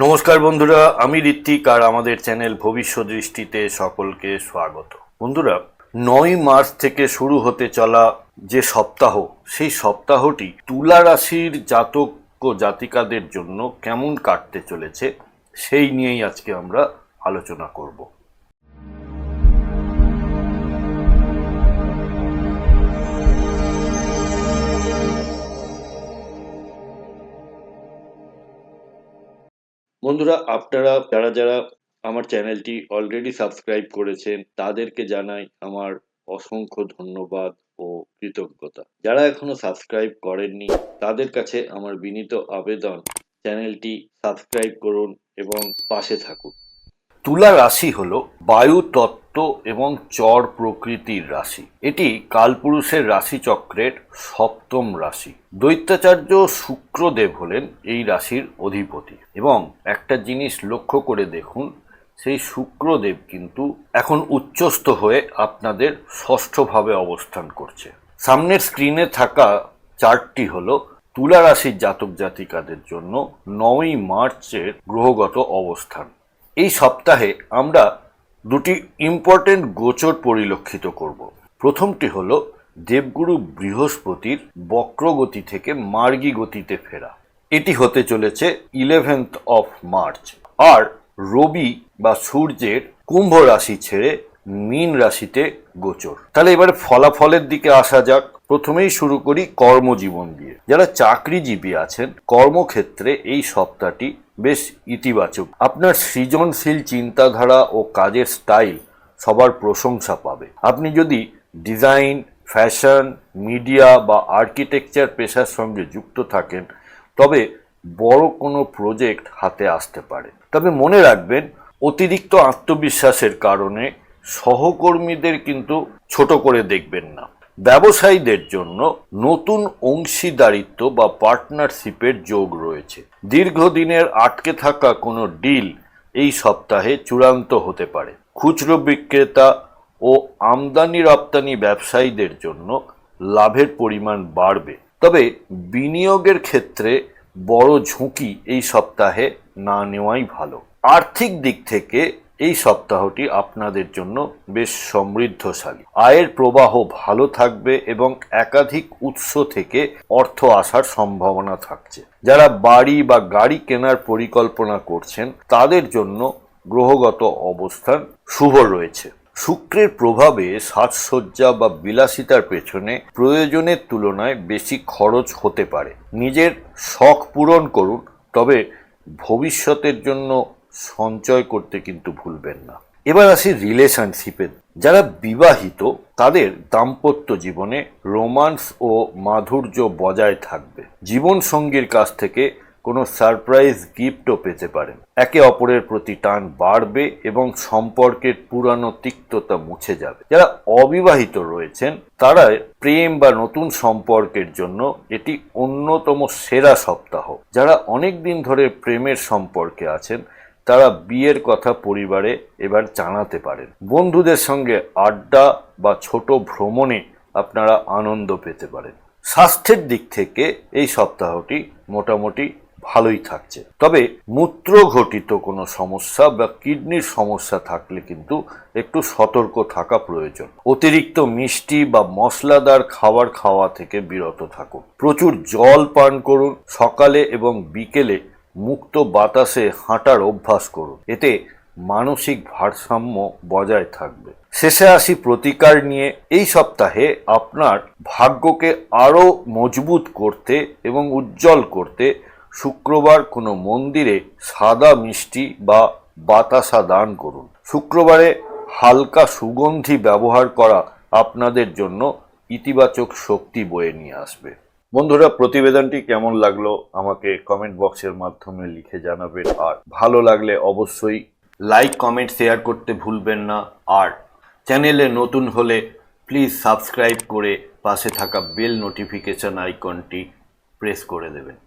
নমস্কার বন্ধুরা, আমি ঋত্বিক আর আমাদের চ্যানেল ভবিষ্যৎ দৃষ্টিতে সকলকে স্বাগত। বন্ধুরা, 9 মার্চ থেকে শুরু হতে চলা যে সপ্তাহ, সেই সপ্তাহটি তুলা রাশির জাতক ও জাতিকাদের জন্য কেমন কাটতে চলেছে সেই নিয়েই আজকে আমরা আলোচনা করব। বন্ধুরা, আপনারা যারা আমার চ্যানেলটি অলরেডি সাবস্ক্রাইব করেছেন তাদেরকে জানাই আমার অসংখ্য ধন্যবাদ ও কৃতজ্ঞতা। যারা এখনো সাবস্ক্রাইব করেননি তাদের কাছে আমার বিনীত আবেদন, চ্যানেলটি সাবস্ক্রাইব করুন এবং পাশে থাকুন। তুলা রাশি হলো বায়ু তত্ত্ব এবং চর প্রকৃতির রাশি। এটি কালপুরুষের রাশিচক্রের সপ্তম রাশি। দৈত্যাচার্য শুক্রদেব হলেন এই রাশির অধিপতি এবং একটা জিনিস লক্ষ্য করে দেখুন, সেই শুক্রদেব কিন্তু এখন উচ্চস্থ হয়ে আপনাদের ষষ্ঠভাবে অবস্থান করছে। সামনের স্ক্রিনে থাকা চার্টটি হলো তুলা রাশির জাতক জাতিকাদের জন্য 9 মার্চের গ্রহগত অবস্থান। এই সপ্তাহে আমরা দুটি ইম্পর্টেন্ট গোচর পরিলক্ষিত করব। প্রথমটি হলো দেবগুরু বৃহস্পতির বক্রগতি থেকে মার্গী গতিতে ফেরা। এটি হতে চলেছে 11th of মার্চ। আর রবি বা সূর্যের কুম্ভ রাশি ছেড়ে মীন রাশিতে গোচর। তাহলে এবারে ফলাফলের দিকে আসা যাক। প্রথমেই শুরু করি কর্মজীবন দিয়ে। যারা চাকরিজীবী আছেন, কর্মক্ষেত্রে এই সপ্তাহটি বেশ ইতিবাচক। আপনার সৃজনশীল চিন্তাধারা ও কাজের স্টাইল সবার প্রশংসা পাবে। আপনি যদি ডিজাইন, ফ্যাশন, মিডিয়া বা আর্কিটেকচার পেশার সঙ্গে যুক্ত থাকেন তবে বড় কোনো প্রজেক্ট হাতে আসতে পারে। তবে মনে রাখবেন, অতিরিক্ত আত্মবিশ্বাসের কারণে সহকর্মীদের কিন্তু ছোট করে দেখবেন না। ব্যবসায়ীদের জন্য নতুন অংশীদারিত্ব বা পার্টনারশিপের যোগ রয়েছে। দীর্ঘদিনের আটকে থাকা কোনো ডিল এই সপ্তাহে চূড়ান্ত হতে পারে। খুচরো বিক্রেতা ও আমদানি রপ্তানি ব্যবসায়ীদের জন্য লাভের পরিমাণ বাড়বে। তবে বিনিয়োগের ক্ষেত্রে বড় ঝুঁকি এই সপ্তাহে না নেওয়াই ভালো। আর্থিক দিক থেকে এই সপ্তাহটি আপনাদের জন্য বেশ সমৃদ্ধশালী। আয়ের প্রবাহ ভালো থাকবে এবং একাধিক উৎস থেকে অর্থ আসার সম্ভাবনা থাকছে। যারা বাড়ি বা গাড়ি কেনার পরিকল্পনা করছেন তাদের জন্য গ্রহগত অবস্থান শুভ রয়েছে। শুক্রের প্রভাবে সাজসজ্জা বা বিলাসিতার পেছনে প্রয়োজনের তুলনায় বেশি খরচ হতে পারে। নিজের শখ পূরণ করুন, তবে ভবিষ্যতের জন্য সঞ্চয় করতে কিন্তু ভুলবেন না। এবার আসি রিলেশনশিপে। যারা বিবাহিত তাদের দাম্পত্য জীবনে রোমান্স ও মাধুর্য বজায় থাকবে। জীবন সঙ্গীর কাছ থেকে কোনো সারপ্রাইজ গিফটও পেতে পারেন। একে অপরের প্রতি টান বাড়বে এবং সম্পর্কের পুরানো তিক্ততা মুছে যাবে। যারা অবিবাহিত রয়েছেন তারা প্রেম বা নতুন সম্পর্কের জন্য এটি অন্যতম সেরা সপ্তাহ। যারা অনেক দিন ধরে প্রেমের সম্পর্কে আছেন তারা বিয়ের কথা পরিবারে এবার জানাতে পারেন। বন্ধুদের সঙ্গে আড্ডা বা ছোট ভ্রমণে আপনারা আনন্দ পেতে পারেন। স্বাস্থ্যের দিক থেকে এই সপ্তাহটি মোটামুটি ভালোই থাকছে। তবে মূত্র ঘটিত কোনো সমস্যা বা কিডনির সমস্যা থাকলে কিন্তু একটু সতর্ক থাকা প্রয়োজন। অতিরিক্ত মিষ্টি বা মশলাদার খাবার খাওয়া থেকে বিরত থাকুন। প্রচুর জল পান করুন। সকালে এবং বিকেলে মুক্ত বাতাসে হাঁটার অভ্যাস করুন। এতে মানসিক ভারসাম্য বজায় থাকবে। শেষে আসি প্রতিকার নিয়ে। এই সপ্তাহে আপনার ভাগ্যকে আরও মজবুত করতে এবং উজ্জ্বল করতে শুক্রবার কোনো মন্দিরে সাদা মিষ্টি বা বাতাসা দান করুন। শুক্রবারে হালকা সুগন্ধি ব্যবহার করা আপনাদের জন্য ইতিবাচক শক্তি বয়ে নিয়ে আসবে। বন্ধুরা, প্রতিবেদনটি কেমন লাগলো আমাকে কমেন্ট বক্সের মাধ্যমে লিখে জানাবেন। আর ভালো লাগলে অবশ্যই লাইক, কমেন্ট, শেয়ার করতে ভুলবেন না। আর চ্যানেলে নতুন হলে প্লিজ সাবস্ক্রাইব করে পাশে থাকা বেল নোটিফিকেশন আইকনটি প্রেস করে দেবেন।